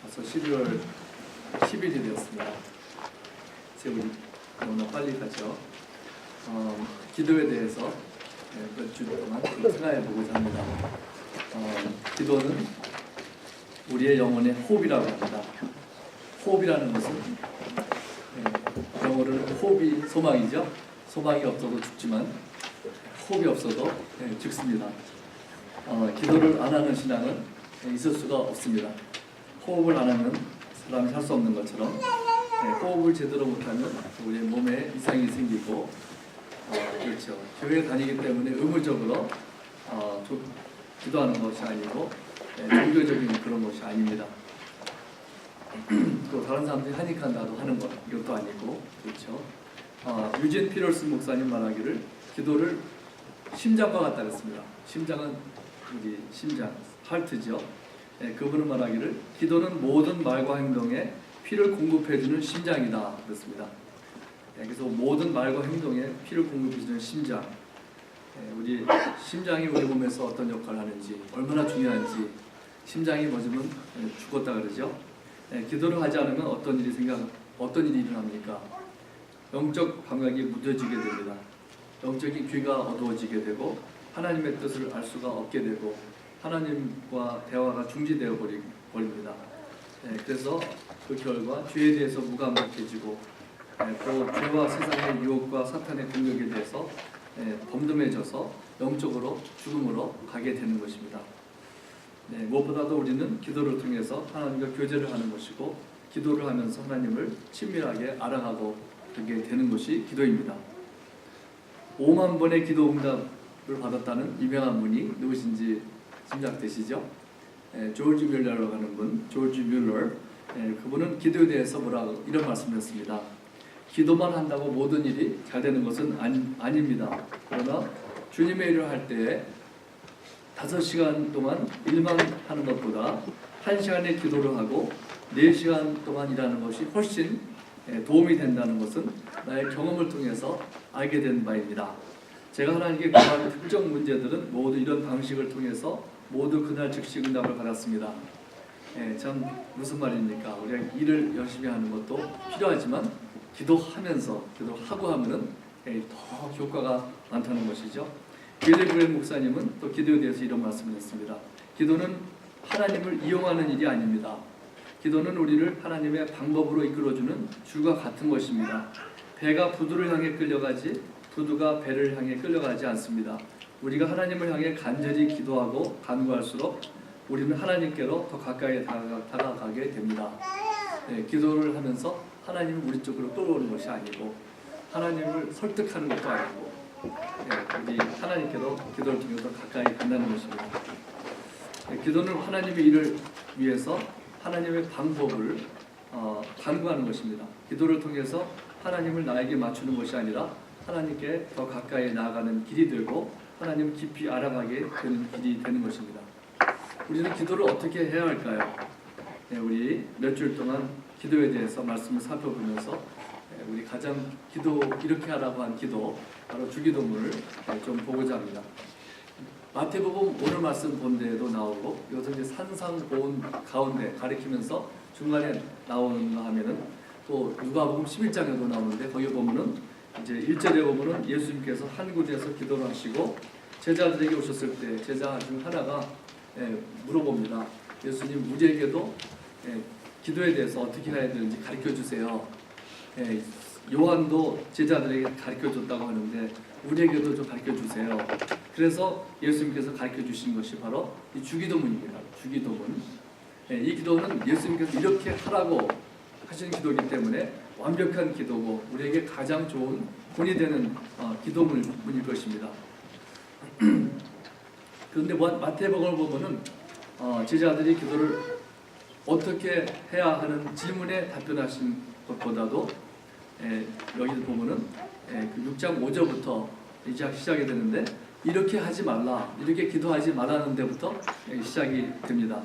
벌써 12월 10일이 되었습니다. 세월이 너무나 빨리 가죠. 기도에 대해서 몇 주 동안 생각해 보고자 합니다. 기도는 우리의 영혼의 호흡이라고 합니다. 호흡이라는 것은 영어로는 호흡이 소망이죠. 소망이 없어도 죽지만 호흡이 없어도 죽습니다. 기도를 안 하는 신앙은 있을 수가 없습니다. 호흡을 안 하면 사람이 살 수 없는 것처럼 호흡을 제대로 못하면 우리의 몸에 이상이 생기고 그렇죠. 교회 다니기 때문에 의무적으로 기도하는 것이 아니고 종교적인 그런 것이 아닙니다. 또 다른 사람들이 하니까 나도 하는 것 이것도 아니고 그렇죠. 유진 피럴슨 목사님 말하기를 기도를 심장과 같다 그랬습니다. 심장은 우리 심장, 하트죠. 그분은 말하기를 기도는 모든 말과 행동에 피를 공급해주는 심장이다 그랬습니다. 그래서 모든 말과 행동에 피를 공급해주는 심장, 우리 심장이 우리 몸에서 어떤 역할을 하는지 얼마나 중요한지 심장이 멎으면 죽었다 그러죠. 기도를 하지 않으면 어떤 일이 일어납니까? 영적 감각이 무뎌지게 됩니다. 영적인 귀가 어두워지게 되고 하나님의 뜻을 알 수가 없게 되고 하나님과 대화가 중지되어 버립니다. 그래서 그 결과 죄에 대해서 무감각해지고 또 죄와 세상의 유혹과 사탄의 공격에 대해서 덤덤해져서 영적으로 죽음으로 가게 되는 것입니다. 무엇보다도 우리는 기도를 통해서 하나님과 교제를 하는 것이고 기도를 하면서 하나님을 친밀하게 알아가고 그게 되는 것이 기도입니다. 5만 번의 기도 응답을 받았다는 유명한 분이 누구신지 짐작되시죠? 조지 뮬러라고 하는 분, 조지 뮬러. 그분은 기도에 대해서 이런 말씀을 했습니다. 기도만 한다고 모든 일이 잘 되는 것은 아닙니다. 그러나 주님의 일을 할 때에 5시간 동안 일만 하는 것보다 1시간의 기도를 하고 4시간 동안 일하는 것이 훨씬 도움이 된다는 것은 나의 경험을 통해서 알게 된 바입니다. 제가 하나님께 구하는 특정 문제들은 모두 이런 방식을 통해서 모두 그날 즉시 응답을 받았습니다. 참 무슨 말입니까? 우리가 일을 열심히 하는 것도 필요하지만 기도하고 하면은 더 효과가 많다는 것이죠. 빌리 그레이엄 목사님은 또 기도에 대해서 이런 말씀을 했습니다. 기도는 하나님을 이용하는 일이 아닙니다. 기도는 우리를 하나님의 방법으로 이끌어주는 줄과 같은 것입니다. 배가 부두를 향해 끌려가지 부두가 배를 향해 끌려가지 않습니다. 우리가 하나님을 향해 간절히 기도하고 간구할수록 우리는 하나님께로 더 가까이 다가가게 됩니다. 기도를 하면서 하나님을 우리 쪽으로 끌어오는 것이 아니고 하나님을 설득하는 것도 아니고 우리 하나님께로 기도를 통해서 가까이 간다는 것입니다. 기도는 하나님의 일을 위해서 하나님의 방법을 간구하는 것입니다. 기도를 통해서 하나님을 나에게 맞추는 것이 아니라 하나님께 더 가까이 나아가는 길이 되고 하나님을 깊이 알아가게 되는 길이 되는 것입니다. 우리는 기도를 어떻게 해야 할까요? 우리 몇 주일 동안 기도에 대해서 말씀을 살펴보면서 우리 가장 기도 이렇게 하라고 한 기도 바로 주기도문을 좀 보고자 합니다. 마태복음 오늘 말씀 본데에도 나오고 이것은 이제 산상보훈 가운데 가리키면서 중간에 나오는가 하면은 또 누가복음 11장에도 나오는데 거기 보면은 이제 1절에 보면은 예수님께서 한 곳에서 기도를 하시고 제자들에게 오셨을 때 제자 중 하나가 물어봅니다. 예수님 우리에게도 기도에 대해서 어떻게 해야 되는지 가르쳐 주세요. 요한도 제자들에게 가르쳐 줬다고 하는데 우리에게도 좀 가르쳐 주세요. 그래서 예수님께서 가르쳐 주신 것이 바로 이 주기도문입니다. 주기도문. 이 기도는 예수님께서 이렇게 하라고 하신 기도이기 때문에 완벽한 기도고 우리에게 가장 좋은 본이 되는 기도문일 것입니다. 그런데 마태복음을 보면은 제자들이 기도를 어떻게 해야 하는 질문에 답변하신 것보다도 여기 보면은 그 6장 5절부터 이제 시작이 되는데 이렇게 하지 말라, 이렇게 기도하지 말라는 데부터 시작이 됩니다.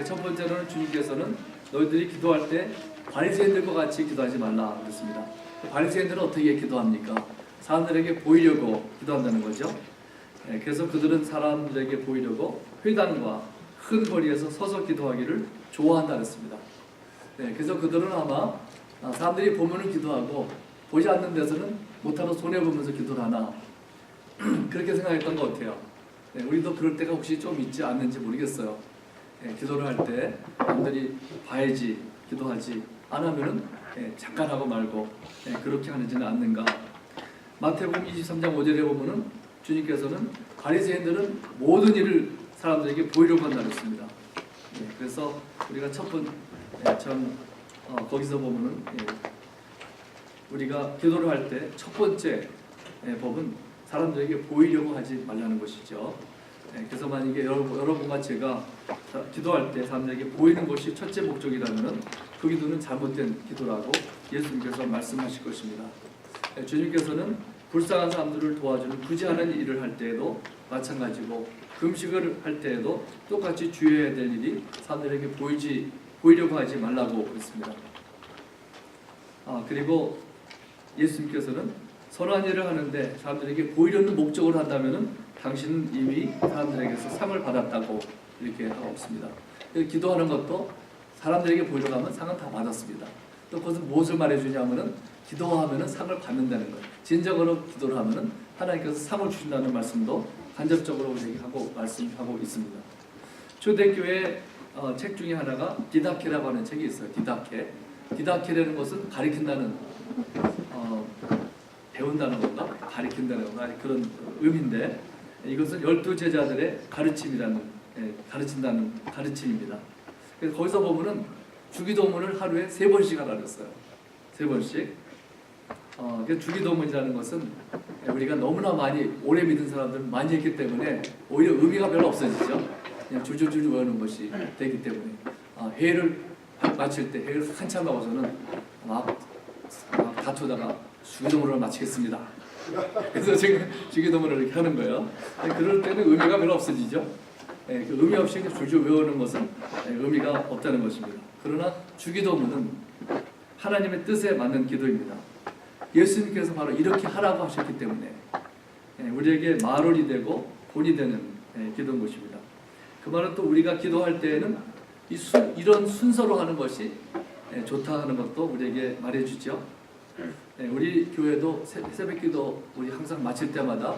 첫 번째로는 주님께서는 너희들이 기도할 때 바리새인들과 같이 기도하지 말라 그랬습니다. 바리새인들은 어떻게 기도합니까? 사람들에게 보이려고 기도한다는 거죠. 그래서 그들은 사람들에게 보이려고 회당과 큰 거리에서 서서 기도하기를 좋아한다 그랬습니다. 네, 그래서 그들은 아마 사람들이 보면은 기도하고 보지 않는 데서는 못하고 손해보면서 기도를 하나 그렇게 생각했던 것 같아요. 네, 우리도 그럴 때가 혹시 좀 있지 않는지 모르겠어요. 네, 기도를 할 때 남들이 봐야지 기도하지 안 하면은 잠깐 하고 말고 그렇게 하지는 않는가. 마태복음 23장 5절에 보면은 주님께서는 바리새인들은 모든 일을 사람들에게 보이려고 한다 그랬습니다. 그래서 우리가 거기서 보면은 우리가 기도를 할 때 첫 번째 법은 사람들에게 보이려고 하지 말라는 것이죠. 그래서 만약에 여러분과 제가 기도할 때 사람들에게 보이는 것이 첫째 목적이라면 그 기도는 잘못된 기도라고 예수님께서 말씀하실 것입니다. 주님께서는 불쌍한 사람들을 도와주는 굳이 하는 일을 할 때에도 마찬가지고 금식을 할 때에도 똑같이 주의해야 될 일이 사람들에게 보이려고 하지 말라고 그랬습니다. 그리고 예수님께서는 선한 일을 하는데 사람들에게 보이려는 목적으로 한다면은 당신은 이미 사람들에게서 상을 받았다고 이렇게 하고 있습니다. 기도하는 것도 사람들에게 보이려고 하면 상은 다 받았습니다. 또 그것은 무엇을 말해주냐면은 기도하면은 상을 받는다는 것. 진정으로 기도를 하면은 하나님께서 상을 주신다는 말씀도 간접적으로 우리에게 말씀하고 있습니다. 초대교회 책 중에 하나가 디다케라고 하는 책이 있어요. 디다케라는 것은 가리킨다는 배운다는 건가? 가리킨다는 건가? 그런 의미인데 이것은 12제자들의 가르친다는 가르침입니다. 그래서 거기서 보면은 주기도문을 하루에 3번씩 하라 그랬어요. 3번씩. 주기도문이라는 것은 우리가 너무나 많이 오래 믿은 사람들은 많이 했기 때문에 오히려 의미가 별로 없어지죠. 그냥 줄줄줄 외우는 것이 되기 때문에 회의를 마칠 때 회의를 한참 하고서는 막 다투다가 주기도문을 마치겠습니다. 그래서 지금 주기도문을 이렇게 하는 거예요. 그럴 때는 의미가 별로 없어지죠. 그 의미 없이 줄줄 외우는 것은 의미가 없다는 것입니다. 그러나 주기도문은 하나님의 뜻에 맞는 기도입니다. 예수님께서 바로 이렇게 하라고 하셨기 때문에 우리에게 마론이 되고 본이 되는 기도인 것입니다. 그 말은 또 우리가 기도할 때에는 이런 순서로 하는 것이 좋다 하는 것도 우리에게 말해주죠. 우리 교회도 새벽기도 우리 항상 마칠 때마다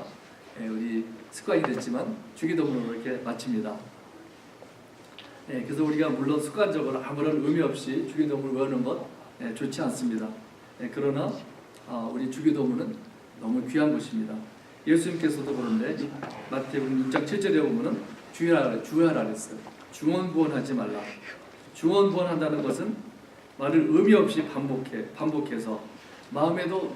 우리 습관이 됐지만 주기도문으로 이렇게 마칩니다. 그래서 우리가 물론 습관적으로 아무런 의미 없이 주기도문을 외우는 것 좋지 않습니다. 그러나 우리 주기도문은 너무 귀한 것입니다. 예수님께서도 그런데 마태복음 6장 7절에 보면은 주의하라 그랬어요. 중언부언하지 말라. 중언부언한다는 것은 말을 의미 없이 반복해서 마음에도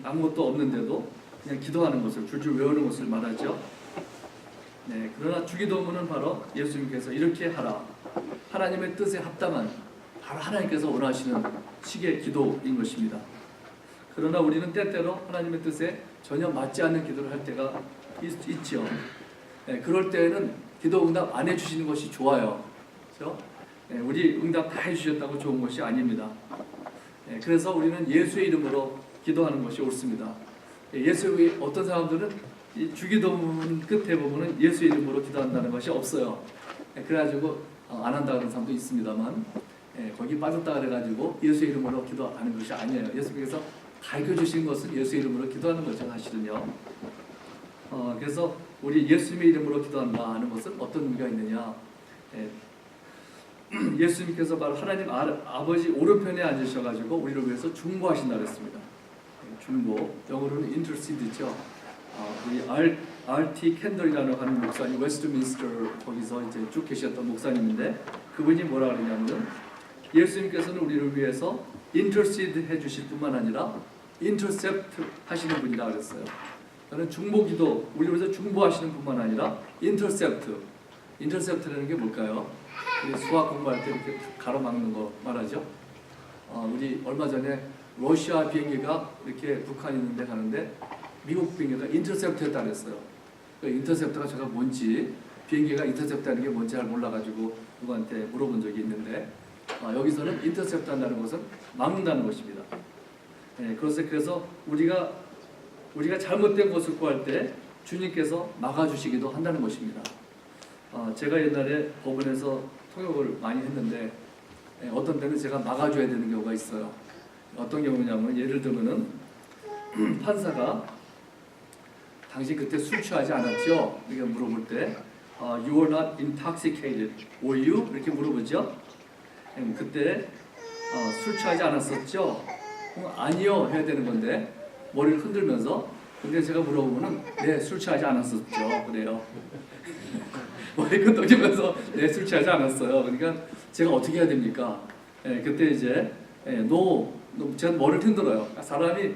아무것도 없는데도 그냥 기도하는 것을 줄줄 외우는 것을 말하죠. 그러나 주기도문은 바로 예수님께서 이렇게 하라. 하나님의 뜻에 합당한 바로 하나님께서 원하시는 식의 기도인 것입니다. 그러나 우리는 때때로 하나님의 뜻에 전혀 맞지 않는 기도를 할 때가 있죠. 그럴 때에는 기도 응답 안 해주시는 것이 좋아요. 그렇죠? 우리 응답 다 해주셨다고 좋은 것이 아닙니다. 그래서 우리는 예수의 이름으로 기도하는 것이 옳습니다. 어떤 사람들은 이 주기도문 끝에 보면은 예수의 이름으로 기도한다는 것이 없어요. 그래가지고 안 한다는 사람도 있습니다만 거기 빠졌다 그래가지고 예수의 이름으로 기도하는 것이 아니에요. 예수께서 가르쳐 주신 것은 예수의 이름으로 기도하는 거죠, 사실은요. 그래서 우리 예수님의 이름으로 기도한다 하는 것은 어떤 의미가 있느냐? 예수님께서 바로 하나님 아버지 오른편에 앉으셔가지고 우리를 위해서 중보하신다 그랬습니다. 중보, 영어로는 intercede죠. 우리 R.T. 캔들이라는 하는 목사님, 웨스트민스터 거기서 이제 쭉 계셨던 목사님인데 그분이 뭐라 그러냐면 예수님께서는 우리를 위해서 intercede 해주실 뿐만 아니라 intercept 하시는 분이라 그랬어요. 저는 중보기도 우리를 위해서 중보하시는 뿐만 아니라 intercept라는 게 뭘까요? 우리 수학 공부할 때 이렇게 가로막는 거 말하죠. 우리 얼마 전에 러시아 비행기가 이렇게 북한 있는데 가는데 미국 비행기가 인터셉트 했다 그랬어요. 그 인터셉트가 제가 뭔지 비행기가 인터셉트 하는 게 뭔지 잘 몰라가지고 누구한테 물어본 적이 있는데 여기서는 인터셉트 한다는 것은 막는다는 것입니다. 그래서 우리가 잘못된 것을 구할 때 주님께서 막아주시기도 한다는 것입니다. 제가 옛날에 법원에서 통역을 많이 했는데 어떤 때는 제가 막아줘야 되는 경우가 있어요. 어떤 경우냐면 예를 들면은 판사가 당신 그때 술 취하지 않았죠? 이렇게 물어볼 때 You were not intoxicated, were you? 이렇게 물어보죠. 그때 술 취하지 않았었죠? 아니요 해야 되는 건데 머리를 흔들면서 근데 제가 물어보면은 네, 술 취하지 않았었죠. 그래요. 머리 끄덕이면서 네, 술 취하지 않았어요. 그러니까 제가 어떻게 해야 됩니까? 그때 이제 제가 머리를 흔들어요. 사람이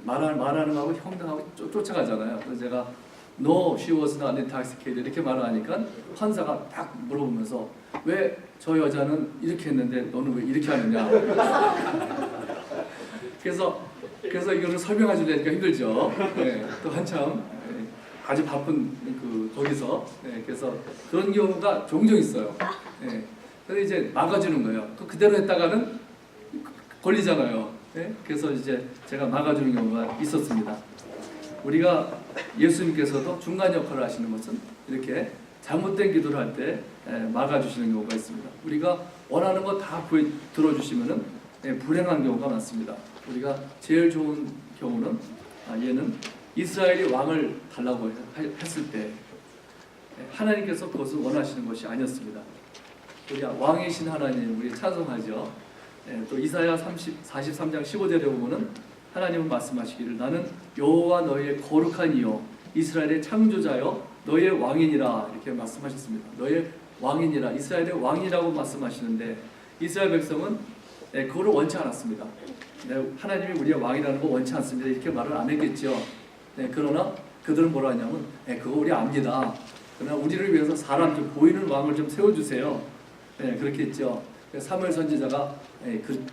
말하는 거하고 형당하고 쫓아가잖아요. 그래서 제가 No, she was not intoxicated 이렇게 말을 하니까 판사가 딱 물어보면서 왜 저 여자는 이렇게 했는데 너는 왜 이렇게 하느냐. 그래서 이거를 설명하시려니까 힘들죠. 또 한참 아주 바쁜 거기서 그래서 그런 경우가 종종 있어요. 그래서 이제 막아주는 거예요. 그대로 했다가는 걸리잖아요. 그래서 이제 제가 막아주는 경우가 있었습니다. 우리가 예수님께서도 중간 역할을 하시는 것은 이렇게 잘못된 기도를 할 때 막아주시는 경우가 있습니다. 우리가 원하는 거 다 들어주시면은 불행한 경우가 많습니다. 우리가 제일 좋은 경우는 얘는 이스라엘이 왕을 달라고 했을 때 하나님께서 그것을 원하시는 것이 아니었습니다. 우리 왕이신 하나님 우리 찬송하죠. 또 이사야 43장 15절에 보면은 하나님은 말씀하시기를 나는 여호와 너희의 거룩한 이요 이스라엘의 창조자여 너희의 왕이니라 이렇게 말씀하셨습니다. 너희의 왕이니라 이스라엘의 왕이라고 말씀하시는데 이스라엘 백성은 그거를 원치 않았습니다. 하나님이 우리의 왕이라는 거 원치 않습니다. 이렇게 말을 안 했겠죠. 그러나 그들은 뭐라 하냐면 그거 우리 압니다. 그러나 우리를 위해서 사람 좀 보이는 왕을 좀 세워주세요. 그렇게 했죠. 사무엘 선지자가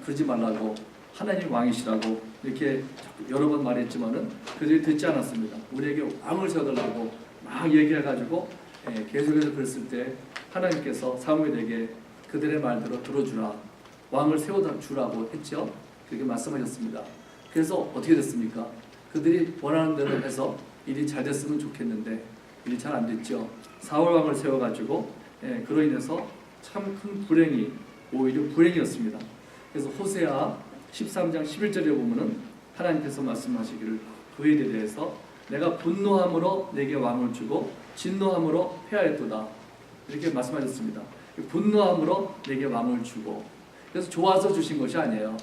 그러지 말라고 하나님 왕이시라고 이렇게 여러 번 말했지만은 그들이 듣지 않았습니다. 우리에게 왕을 세워달라고 막 얘기해가지고 계속해서 그랬을 때 하나님께서 사무엘에게 그들의 말대로 들어주라 왕을 세워주라고 했죠. 그렇게 말씀하셨습니다. 그래서 어떻게 됐습니까? 그들이 원하는 대로 해서 일이 잘 됐으면 좋겠는데 일이 잘 안 됐죠. 사울 왕을 세워가지고 그로 인해서 참 큰 불행이 오히려 불행이었습니다. 그래서 호세아 13장 11절에 보면은 하나님께서 말씀하시기를 그 일에 대해서 내가 분노함으로 내게 왕을 주고 진노함으로 폐하였도다 이렇게 말씀하셨습니다. 분노함으로 내게 왕을 주고 그래서 좋아서 주신 것이 아니에요.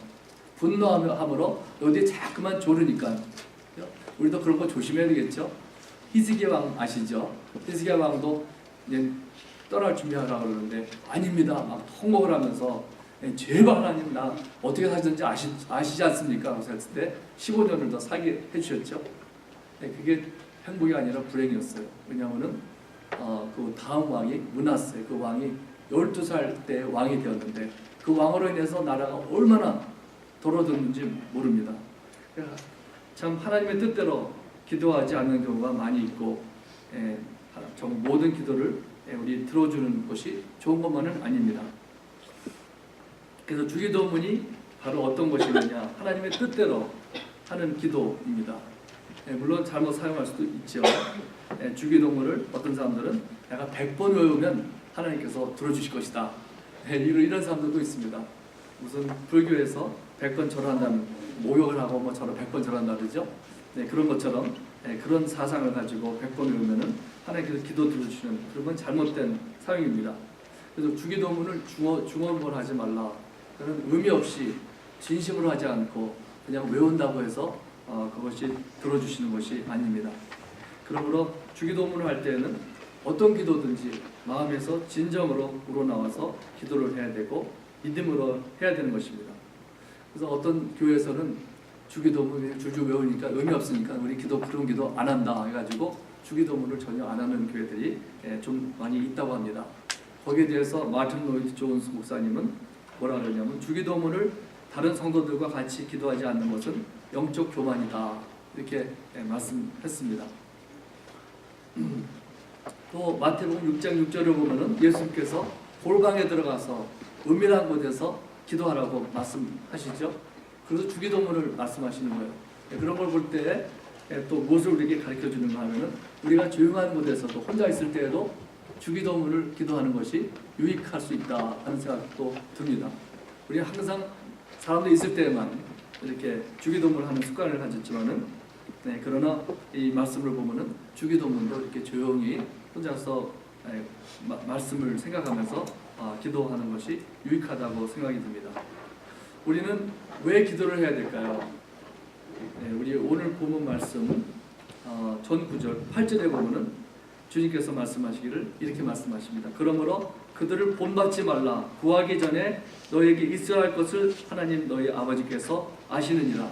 분노함으로 어디에 자꾸만 조르니까 우리도 그런 거 조심해야 되겠죠. 히스기야 왕 아시죠? 히스기야 왕도 이제 떠날 준비하라고 그러는데 아닙니다. 막 통곡을 하면서 제발 하나님 나 어떻게 사시는지 아시지 않습니까? 그래서 했을 때 15년을 더 살게 해주셨죠. 그게 행복이 아니라 불행이었어요. 왜냐하면은 그 다음 왕이 므낫세 그 왕이 12살 때 왕이 되었는데 그 왕으로 인해서 나라가 얼마나 돌아섰는지 모릅니다. 참 하나님의 뜻대로 기도하지 않는 경우가 많이 있고 모든 기도를 우리 들어주는 것이 좋은 것만은 아닙니다. 그래서 주기도문이 바로 어떤 것이느냐 하나님의 뜻대로 하는 기도입니다. 물론 잘못 사용할 수도 있죠. 주기도문을 어떤 사람들은 내가 100번 외우면 하나님께서 들어주실 것이다. 이런 사람들도 있습니다. 무슨 불교에서 100번 절한다면 모욕을 하고 뭐 저런 100번 절한다 그러죠. 그런 것처럼 그런 사상을 가지고 100번 외우면은 하나님께서 기도 들어주시는 그런 건 잘못된 사용입니다. 그래서 주기도문을 중언부언 하지 말라. 그런 의미 없이 진심으로 하지 않고 그냥 외운다고 해서 그것이 들어주시는 것이 아닙니다. 그러므로 주기도문을 할 때는 어떤 기도든지 마음에서 진정으로 우러나와서 기도를 해야 되고 믿음으로 해야 되는 것입니다. 그래서 어떤 교회에서는 주기도문 줄줄 외우니까 의미 없으니까 우리 그런 기도 안 한다 해가지고 주기도문을 전혀 안 하는 교회들이 좀 많이 있다고 합니다. 거기에 대해서 마틴 로이드 존스 목사님은 뭐라 그러냐면 주기도문을 다른 성도들과 같이 기도하지 않는 것은 영적 교만이다 이렇게 말씀했습니다. 또 마태복음 6장 6절을 보면은 예수님께서 골방에 들어가서 은밀한 곳에서 기도하라고 말씀하시죠. 그래서 주기도문을 말씀하시는 거예요. 그런 걸 볼 때 또 무엇을 우리에게 가르쳐 주는가 하면은 우리가 조용한 곳에서도 혼자 있을 때에도 주기도문을 기도하는 것이 유익할 수 있다 하는 생각도 듭니다. 우리 항상 사람들이 있을 때만 이렇게 주기도문을 하는 습관을 가졌지만은, 그러나 이 말씀을 보면은 주기도문도 이렇게 조용히 혼자서 말씀을 생각하면서 기도하는 것이 유익하다고 생각이 듭니다. 우리는 왜 기도를 해야 될까요? 우리 오늘 본문 말씀 전 9절 8절에 보면은 주님께서 말씀하시기를 이렇게 말씀하십니다. 그러므로 그들을 본받지 말라. 구하기 전에 너에게 있어야 할 것을 하나님 너희 아버지께서 아시느니라.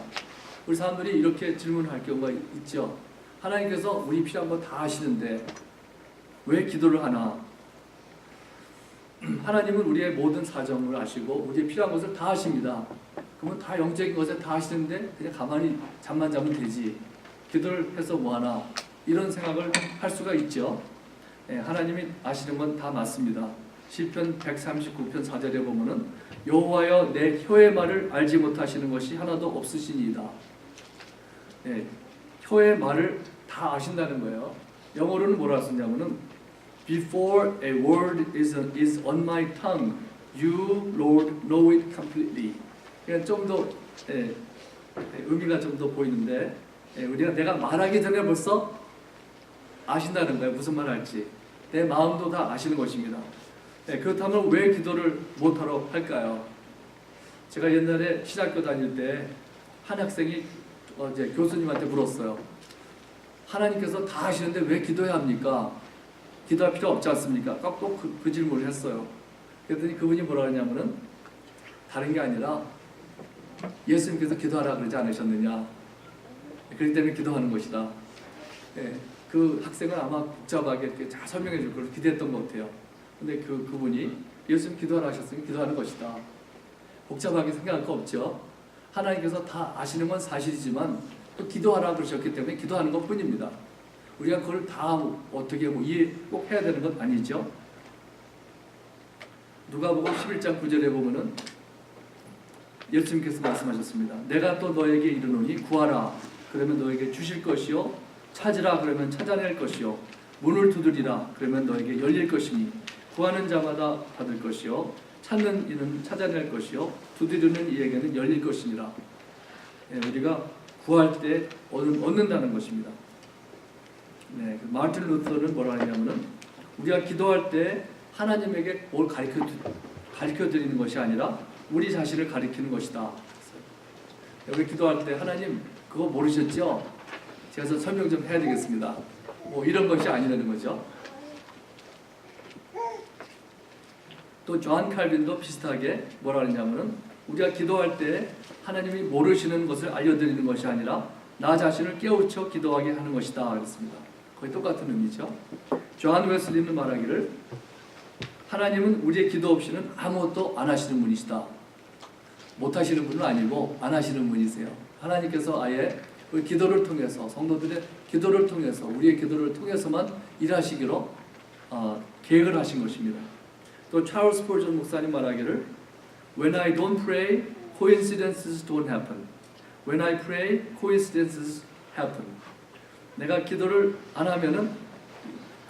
우리 사람들이 이렇게 질문할 경우가 있죠. 하나님께서 우리 필요한 거 다 아시는데 왜 기도를 하나? 하나님은 우리의 모든 사정을 아시고 우리의 필요한 것을 다 아십니다. 그러면 다 영적인 것을 다 아시는데 그냥 가만히 잠만 자면 되지, 기도를 해서 뭐하나, 이런 생각을 할 수가 있죠. 하나님이 아시는 건 다 맞습니다. 시편 139편 4절에 보면은 여호와여 내 혀의 말을 알지 못하시는 것이 하나도 없으시니이다. 혀의 말을 다 아신다는 거예요. 영어로는 뭐라 쓰냐면은 Before a word is on my tongue, you Lord know it completely. 그냥 좀 더 의미가 좀 더 보이는데, 우리가 내가 말하기 전에 벌써 아신다는 거예요. 무슨 말 할지 내 마음도 다 아시는 것입니다. 그렇다면 왜 기도를 못하러 할까요? 제가 옛날에 신학교 다닐 때 한 학생이 이제 교수님한테 물었어요. 하나님께서 다 아시는데 왜 기도해야 합니까? 기도할 필요 없지 않습니까? 꼭 그 질문을 했어요. 그랬더니 그분이 뭐라 하냐면은 다른 게 아니라 예수님께서 기도하라 그러지 않으셨느냐, 그렇기 때문에 기도하는 것이다. 그 학생은 아마 복잡하게 이렇게 잘 설명해 줄 걸 기대했던 것 같아요. 근데 그분이 예수님 기도하라 하셨으니 기도하는 것이다. 복잡하게 생각할 거 없죠. 하나님께서 다 아시는 건 사실이지만 또 기도하라 그러셨기 때문에 기도하는 것 뿐입니다. 우리가 그걸 다 어떻게 이해 꼭 해야 되는 건 아니죠. 누가복음 11장 9절에 보면은 예수님께서 말씀하셨습니다. 내가 또 너에게 이르노니 구하라 그러면 너에게 주실 것이요, 찾으라 그러면 찾아낼 것이요, 문을 두드리라 그러면 너에게 열릴 것이니 구하는 자마다 받을 것이요, 찾는 이는 찾아낼 것이요, 두드리는 이에게는 열릴 것이니라. 우리가 구할 때 얻는다는 것입니다. 마르틴 루터는 뭐라 하냐면은 우리가 기도할 때 하나님에게 뭘 가르쳐 드리는 것이 아니라 우리 자신을 가리키는 것이다. 여기 기도할 때 하나님 그거 모르셨죠? 제가 설명 좀 해야 되겠습니다. 이런 것이 아니라는 거죠. 또 존 칼빈도 비슷하게 뭐라 하냐면은 우리가 기도할 때 하나님이 모르시는 것을 알려드리는 것이 아니라 나 자신을 깨우쳐 기도하게 하는 것이다 그랬습니다. 거의 똑같은 의미죠. 존 웨슬리는 말하기를 하나님은 우리의 기도 없이는 아무것도 안 하시는 분이시다. 못 하시는 분은 아니고 안 하시는 분이세요. 하나님께서 아예 그 기도를 통해서, 성도들의 기도를 통해서, 우리의 기도를 통해서만 일하시기로 계획을 하신 것입니다. 또 찰스 스펄전 목사님 말하기를 When I don't pray, coincidences don't happen. When I pray, coincidences happen. 내가 기도를 안 하면은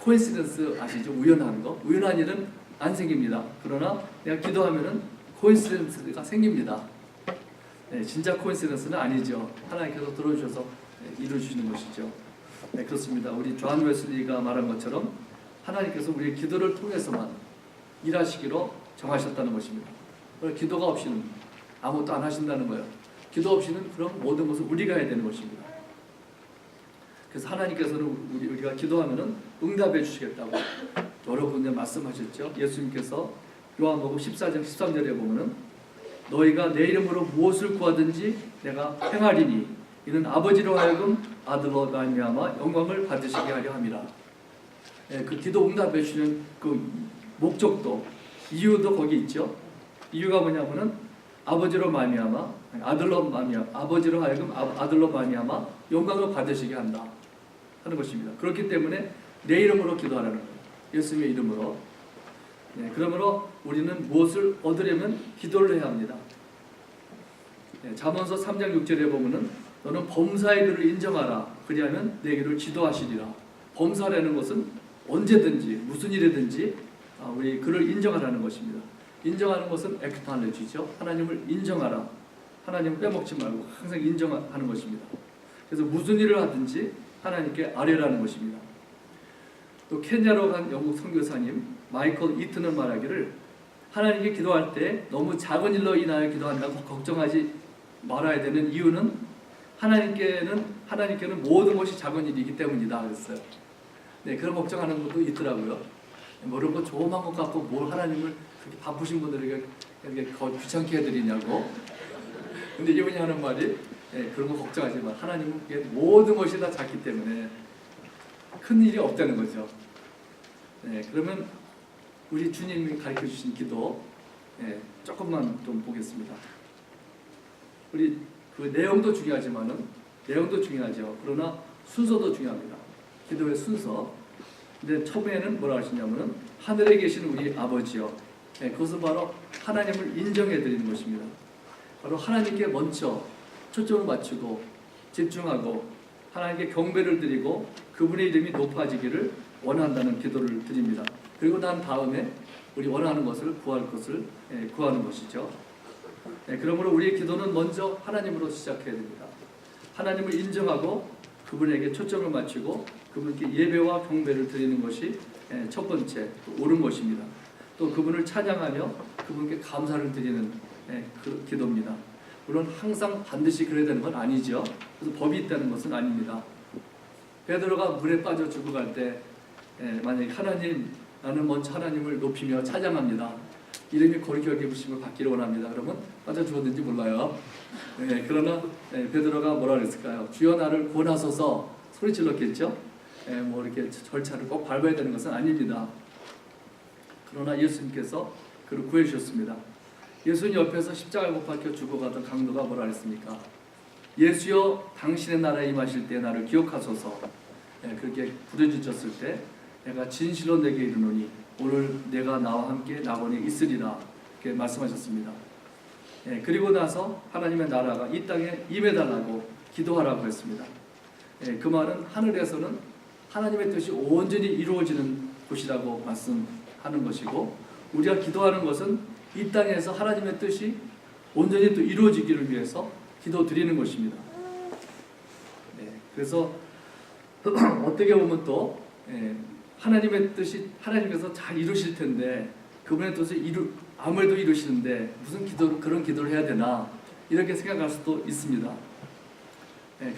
coincidence 아시죠? 우연한 거. 우연한 일은 안 생깁니다. 그러나 내가 기도하면은 coincidence가 생깁니다. 진짜 coincidence는 아니죠. 하나님께서 들어주셔서 이루어주시는 것이죠. 그렇습니다. 우리 존 웨슬리가 말한 것처럼 하나님께서 우리의 기도를 통해서만 일하시기로 정하셨다는 것입니다. 기도가 없이는 아무것도 안 하신다는 거예요. 기도 없이는 그럼 모든 것을 우리가 해야 되는 것입니다. 그래서 하나님께서는 우리가 기도하면은 응답해 주시겠다고 여러 군데 말씀하셨죠. 예수님께서 요한복음 14장 13절에 보면은 너희가 내 이름으로 무엇을 구하든지 내가 행하리니 이는 아버지로 하여금 아들로 말미암아 영광을 받으시게 하려 함이라. 그 기도 응답해 주시는 그 목적도, 이유도 거기 있죠. 이유가 뭐냐면은 아버지로 말미암아 아버지로 하여금 아들로 말미암아 영광을 받으시게 한다 하는 것입니다. 그렇기 때문에 내 이름으로 기도하라는 거예요. 예수님의 이름으로. 그러므로 우리는 무엇을 얻으려면 기도를 해야 합니다. 잠언서 3장 6절에 보면은 너는 범사의 글을 인정하라. 그리하면 내 길을 지도하시리라. 범사라는 것은 언제든지 무슨 일이든지 우리 그를 인정하라는 것입니다. 인정하는 것은 acknowledge죠. 하나님을 인정하라. 하나님을 빼먹지 말고 항상 인정하는 것입니다. 그래서 무슨 일을 하든지 하나님께 아뢰라는 것입니다. 또 케냐로 간 영국 선교사님 마이클 이튼은 말하기를 하나님께 기도할 때 너무 작은 일로 인하여 기도한다고 걱정하지 말아야 되는 이유는 하나님께는 모든 것이 작은 일이기 때문이다 그랬어요. 네, 그런 걱정하는 것도 있더라고요. 모르는 거 조그만 것 같고 뭘 하나님을 그렇게 바쁘신 분들에게 이렇게 귀찮게 해드리냐고. 근데 이분이 하는 말이 그런 거 걱정하지 마. 하나님은 모든 것이 다 작기 때문에 큰 일이 없다는 거죠. 네, 그러면 우리 주님이 가르쳐 주신 기도 조금만 좀 보겠습니다. 우리 그 내용도 중요하죠. 그러나 순서도 중요합니다. 기도의 순서. 근데 처음에는 뭐라 하시냐면은 하늘에 계신 우리 아버지요. 그것은 바로 하나님을 인정해 드리는 것입니다. 바로 하나님께 먼저 초점을 맞추고 집중하고 하나님께 경배를 드리고 그분의 이름이 높아지기를 원한다는 기도를 드립니다. 그리고 난 다음에 우리 원하는 것을 구하는 것이죠. 그러므로 우리의 기도는 먼저 하나님으로 시작해야 됩니다. 하나님을 인정하고 그분에게 초점을 맞추고 그분께 예배와 경배를 드리는 것이 첫 번째 옳은 것입니다. 또 그분을 찬양하며 그분께 감사를 드리는 그 기도입니다. 물론 항상 반드시 그래야 되는 건 아니죠. 그래서 법이 있다는 것은 아닙니다. 베드로가 물에 빠져 죽어갈 때 만약에 나는 먼저 하나님을 높이며 찬양합니다. 이름이 거룩히 여기심을 받기를 원합니다. 그러면 빠져 죽었는지 몰라요. 그러나 베드로가 뭐라 그랬을까요? 주여 나를 구원하소서 소리 질렀겠죠. 뭐 이렇게 절차를 꼭 밟아야 되는 것은 아닙니다. 그러나 예수님께서 그를 구해주셨습니다. 예수님 옆에서 십자가에 못 박혀 죽어가던 강도가 뭐라 했습니까? 예수여 당신의 나라에 임하실 때 나를 기억하소서. 그렇게 부르짖었을 때 내가 진실로 내게 이르노니 오늘 내가 나와 함께 낙원에 있으리라 이렇게 말씀하셨습니다. 그리고 나서 하나님의 나라가 이 땅에 임해달라고 기도하라고 했습니다. 그 말은 하늘에서는 하나님의 뜻이 온전히 이루어지는 곳이라고 말씀하는 것이고 우리가 기도하는 것은 이 땅에서 하나님의 뜻이 온전히 또 이루어지기를 위해서 기도드리는 것입니다. 그래서 어떻게 보면 또 하나님의 뜻이 하나님께서 잘 이루실 텐데 그분의 뜻을 아무래도 이루시는데 무슨 그런 기도를 해야 되나 이렇게 생각할 수도 있습니다.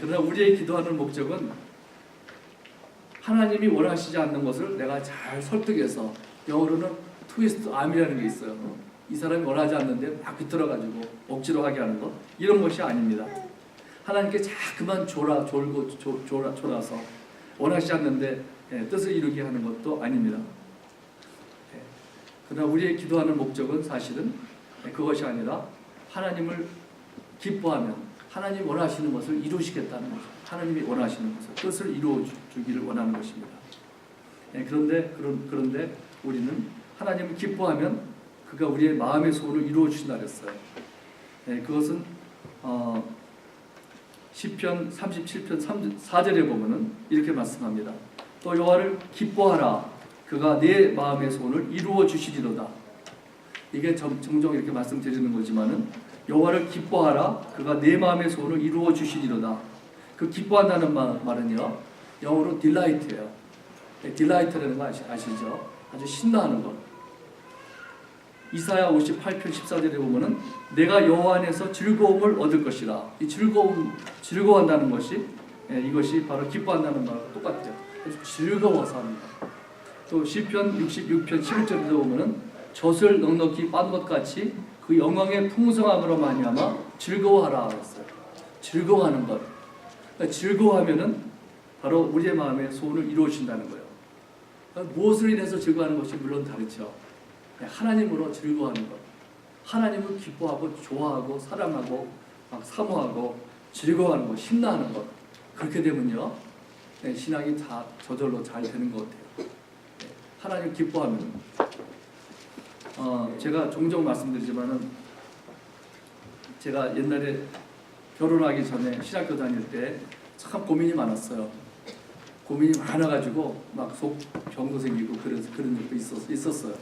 그러나 우리의 기도하는 목적은 하나님이 원하시지 않는 것을 내가 잘 설득해서 영어로는 트위스트 암이라는 게 있어요. 이 사람이 원하지 않는데 막 비틀어가지고 억지로 하게 하는 것 이런 것이 아닙니다. 하나님께 자꾸만 졸아서 원하시지 않는데 뜻을 이루게 하는 것도 아닙니다. 그러나 우리의 기도하는 목적은 사실은 그것이 아니라 하나님을 기뻐하면 하나님이 원하시는 것을 이루시겠다는 것입니다. 하나님이 원하시는 것을 뜻을 이루어 주기를 원하는 것입니다. 그런데 우리는 하나님을 기뻐하면 그가 우리의 마음의 소원을 이루어 주신다 그랬어요. 그것은 시편 37편 4절에 보면은 이렇게 말씀합니다. 또 여호와를 기뻐하라. 그가 내 마음의 소원을 이루어 주시리로다. 이게 종종 이렇게 말씀드리는 거지만은 여호와를 기뻐하라. 그가 내 마음의 소원을 이루어 주시리로다. 그 기뻐한다는 말은요. 영어로 delight예요. delight라는 거 아시죠? 아주 신나하는 것. 이사야 58편 14절에 보면은 내가 여호와 안에서 즐거움을 얻을 것이라. 이 즐거워한다는 것이 이것이 바로 기뻐한다는 말과 똑같죠. 즐거워서 합니다. 또 시편 66편 11절에도 보면은 젖을 넉넉히 빤 것 같이 그 영광의 풍성함으로 말미암아 즐거워하라 했어요. 즐거워하는 것. 그러니까 즐거워하면은 바로 우리의 마음의 소원을 이루어진다는 거예요. 그러니까 무엇을 인해서 즐거워하는 것이 물론 다르죠. 하나님으로 즐거워하는 것. 하나님을 기뻐하고 좋아하고 사랑하고 막 사모하고 즐거워하는 것, 신나하는 것. 그렇게 되면요. 신앙이 다 저절로 잘 되는 것 같아요. 하나님 기뻐하면 제가 종종 말씀드리지만은 제가 옛날에 결혼하기 전에 신학교 다닐 때 참 고민이 많았어요. 고민이 많아가지고 막 속 병도 생기고 그런 적도 있었어요.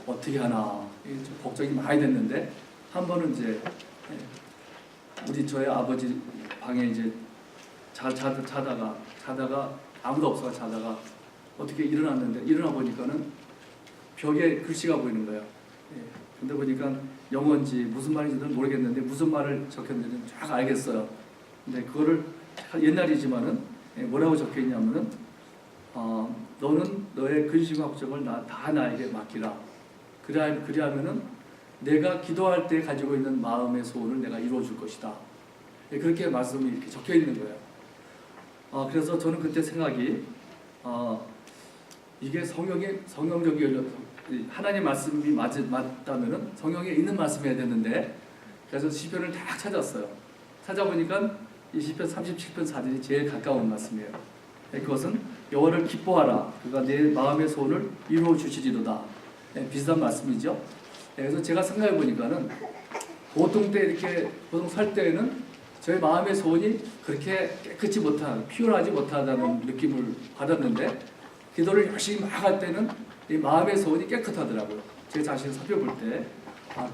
어떻게 하나 좀 걱정이 많이 됐는데 한 번은 이제 우리 저희 아버지 방에 이제 자다가 아무도 없어가 자다가 어떻게 일어났는데 일어나 보니까는 벽에 글씨가 보이는 거예요. 근데 보니까 영어인지 무슨 말인지는 모르겠는데 무슨 말을 적혔는지 쫙 알겠어요. 근데 그거를 옛날이지만은 뭐라고 적혀 있냐면은 너는 너의 근심과 걱정을 다 나에게 맡기라. 그리하면은 내가 기도할 때 가지고 있는 마음의 소원을 내가 이루어 줄 것이다. 그렇게 말씀이 이렇게 적혀 있는 거예요. 그래서 저는 그때 생각이 이게 성경적이 하나님 말씀이 맞다면은 성경에 있는 말씀이어야 되는데 그래서 시편을 딱 찾았어요. 찾아보니까 이 시편 37편 4절이 제일 가까운 말씀이에요. 그것은 여호와를 기뻐하라. 그가 내 마음의 소원을 이루어 주시리로다. 비슷한 말씀이죠. 그래서 제가 생각해 보니까는 보통 살 때에는 저희 마음의 소원이 그렇게 깨끗이 피어나지 못하다는 느낌을 받았는데 기도를 열심히 막 할 때는 이 마음의 소원이 깨끗하더라고요. 제 자신을 살펴볼 때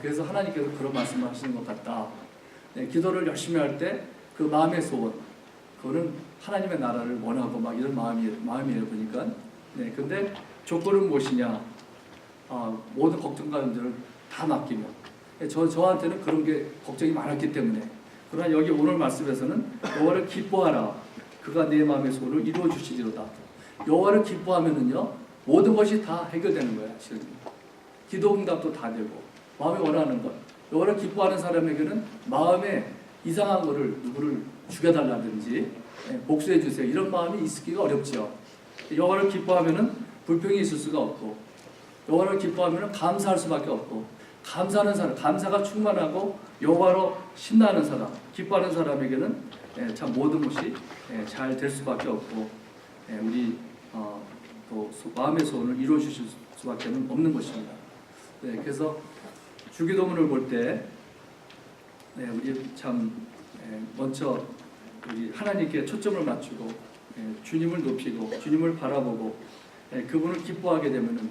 그래서 하나님께서 그런 말씀을 하시는 것 같다. 기도를 열심히 할 때 그 마음의 소원 그거는 하나님의 나라를 원하고 막 이런 마음이에요 보니까. 근데 조건은 무엇이냐? 모든 걱정과 문제를 다 맡기면. 저한테는 그런 게 걱정이 많았기 때문에. 그러나 여기 오늘 말씀에서는 여호와를 기뻐하라. 그가 내 마음의 소원을 이루어 주시리로다. 여호와를 기뻐하면은요 모든 것이 다 해결되는 거야. 실은 기도 응답도 다 되고 마음이 원하는 것. 여호와를 기뻐하는 사람에게는 마음에 이상한 거를 누구를 죽여달라든지 복수해 주세요 이런 마음이 있기가 어렵죠. 여호와를 기뻐하면은 불평이 있을 수가 없고 여호와를 기뻐하면은 감사할 수밖에 없고 감사하는 사람, 감사가 충만하고 여호와로 신나는 사람, 기뻐하는 사람에게는 참 모든 것이 잘 될 수밖에 없고 우리 또 마음의 소원을 이루어 주실 수밖에 없는 것입니다. 그래서 주기도문을 볼 때 우리 참 먼저 우리 하나님께 초점을 맞추고 주님을 높이고 주님을 바라보고 그분을 기뻐하게 되면은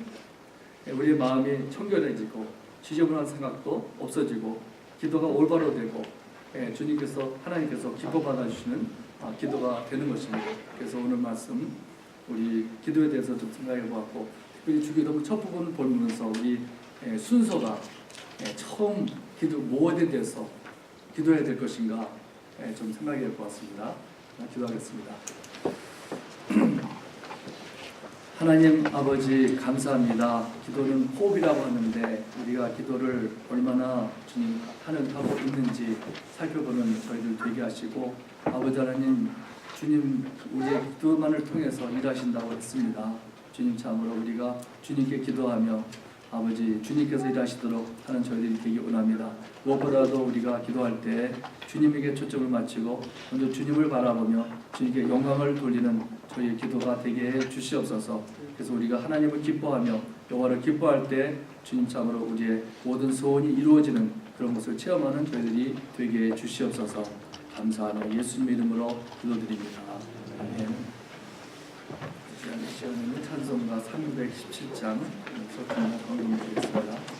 우리의 마음이 청결해지고 지저분한 생각도 없어지고 기도가 올바로 되고 하나님께서 기뻐 받아주시는 기도가 되는 것입니다. 그래서 오늘 말씀 우리 기도에 대해서 좀 생각해 보았고 특별히 주기도문 첫 부분을 보면서 우리 순서가 처음 무엇에 대해서 기도해야 될 것인가 좀 생각해 보았습니다. 기도하겠습니다. 하나님 아버지 감사합니다. 기도는 호흡이라고 하는데 우리가 기도를 얼마나 주님 하고 있는지 살펴보는 저희들 되게 하시고 아버지 하나님 주님 우리의 기도만을 통해서 일하신다고 했습니다. 주님 참으로 우리가 주님께 기도하며 아버지 주님께서 일하시도록 하는 저희들이 되기 원합니다. 무엇보다도 우리가 기도할 때 주님에게 초점을 맞추고 먼저 주님을 바라보며 주님께 영광을 돌리는 저희의 기도가 되게 해 주시옵소서. 그래서 우리가 하나님을 기뻐하며 여호와를 기뻐할 때 주님 참으로 우리의 모든 소원이 이루어지는 그런 것을 체험하는 저희들이 되게 해 주시옵소서. 감사하며 예수님의 이름으로 기도드립니다. 아멘. 시간에는 찬송가 317장 소통을 드리겠습니다.